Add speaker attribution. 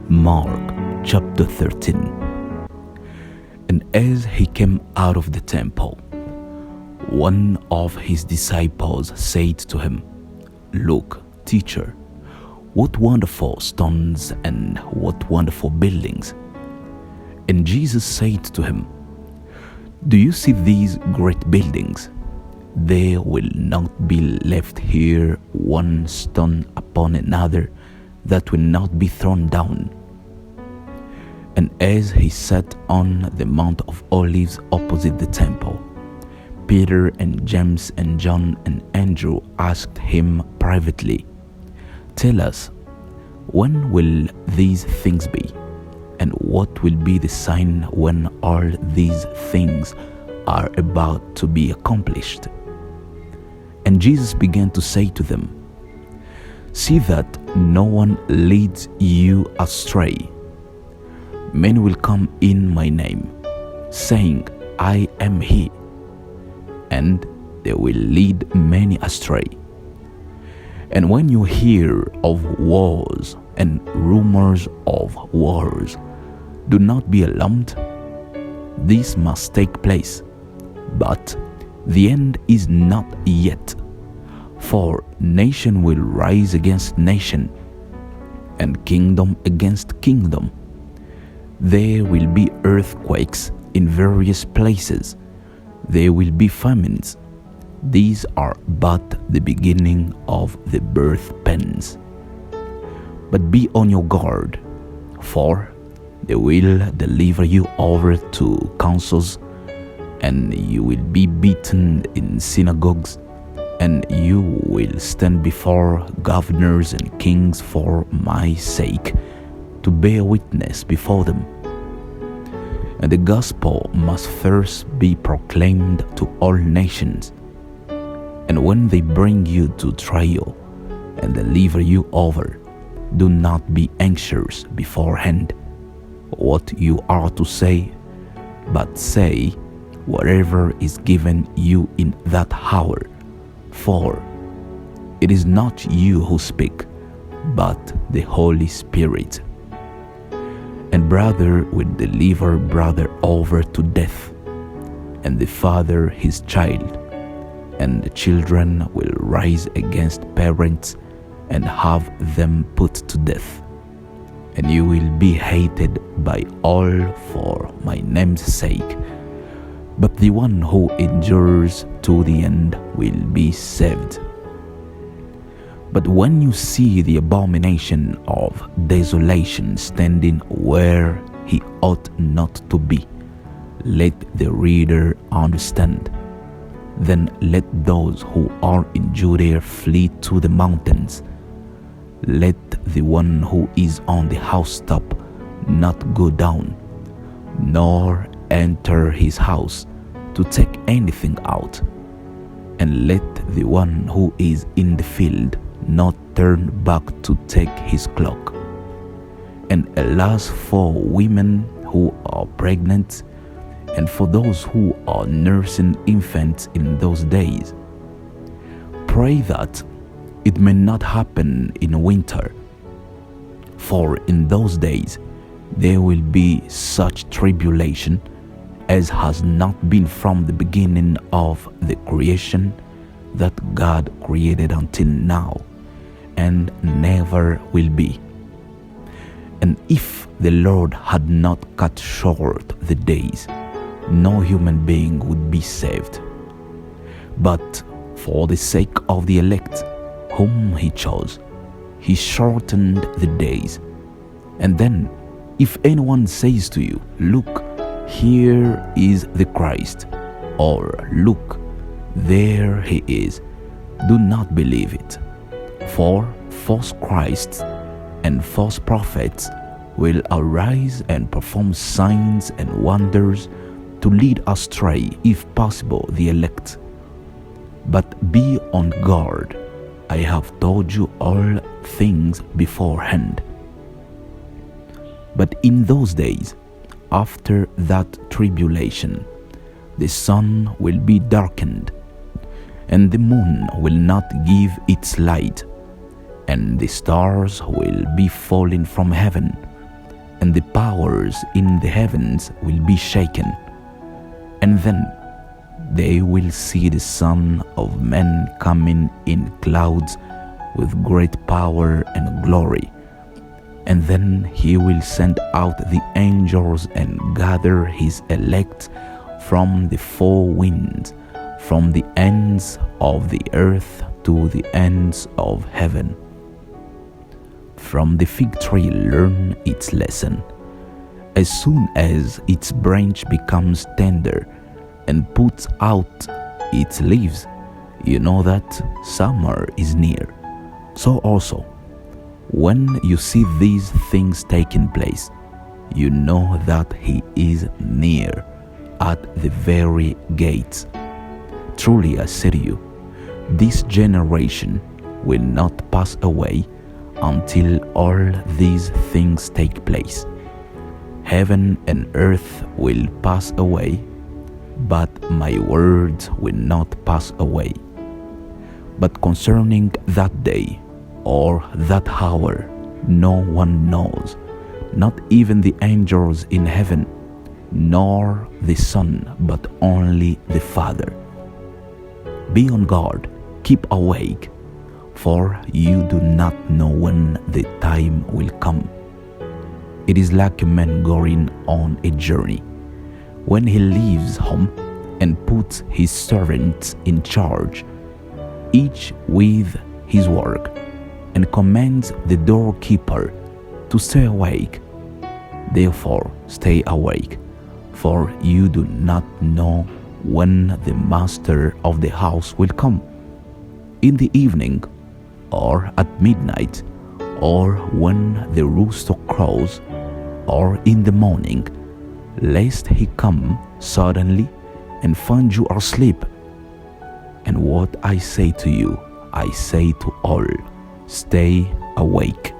Speaker 1: Mark chapter 13. And as he came out of the temple, one of his disciples said to him, "Look, teacher, what wonderful stones and what wonderful buildings." And Jesus said to him, "Do you see these great buildings? There will not be left here one stone upon another that will not be thrown down." And as he sat on the Mount of Olives opposite the temple, Peter and James and John and Andrew asked him privately, "Tell us, when will these things be? And what will be the sign when all these things are about to be accomplished?" And Jesus began to say to them, "See that no one leads you astray. Many will come in my name, saying, 'I am he,' and they will lead many astray. And when you hear of wars and rumors of wars, do not be alarmed. This must take place, but the end is not yet. For nation will rise against nation, and kingdom against kingdom. There will be earthquakes in various places. There will be famines. These are but the beginning of the birth pains. But be on your guard, for they will deliver you over to councils, and you will be beaten in synagogues, and you will stand before governors and kings for my sake, to bear witness before them. And the gospel must first be proclaimed to all nations. And when they bring you to trial and deliver you over, do not be anxious beforehand what you are to say, but say whatever is given you in that hour. For it is not you who speak, but the Holy Spirit. And brother will deliver brother over to death, and the father his child, and the children will rise against parents and have them put to death. And you will be hated by all for my name's sake, but the one who endures to the end will be saved. But when you see the abomination of desolation standing where he ought not to be, let the reader understand. Then let those who are in Judea flee to the mountains. Let the one who is on the housetop not go down, nor enter his house to take anything out. And let the one who is in the field not turn back to take his cloak. And alas for women who are pregnant, and for those who are nursing infants in those days. Pray that it may not happen in winter, for in those days there will be such tribulation as has not been from the beginning of the creation that God created until now, and never will be. And if the Lord had not cut short the days, no human being would be saved. But for the sake of the elect, whom he chose, he shortened the days. And then, if anyone says to you, "Look, here is the Christ," or "Look, there he is," do not believe it. For false Christs and false prophets will arise and perform signs and wonders to lead astray, if possible, the elect. But be on guard. I have told you all things beforehand. But in those days, after that tribulation, the sun will be darkened, and the moon will not give its light, and the stars will be falling from heaven, and the powers in the heavens will be shaken. And then they will see the Son of Man coming in clouds with great power and glory. And then he will send out the angels and gather his elect from the four winds, from the ends of the earth to the ends of heaven. From the fig tree learn its lesson. As soon as its branch becomes tender and puts out its leaves, you know that summer is near. So also, when you see these things taking place, you know that he is near, at the very gates. Truly I say to you, this generation will not pass away until all these things take place. Heaven and earth will pass away, but my words will not pass away. But concerning that day or that hour, no one knows, not even the angels in heaven, nor the Son, but only the Father. Be on guard, keep awake, for you do not know when the time will come. It is like a man going on a journey, when he leaves home and puts his servants in charge, each with his work, and commands the doorkeeper to stay awake. Therefore stay awake, for you do not know when the master of the house will come, in the evening, or at midnight, or when the rooster crows, or in the morning, lest he come suddenly and find you asleep. And what I say to you, I say to all, stay awake.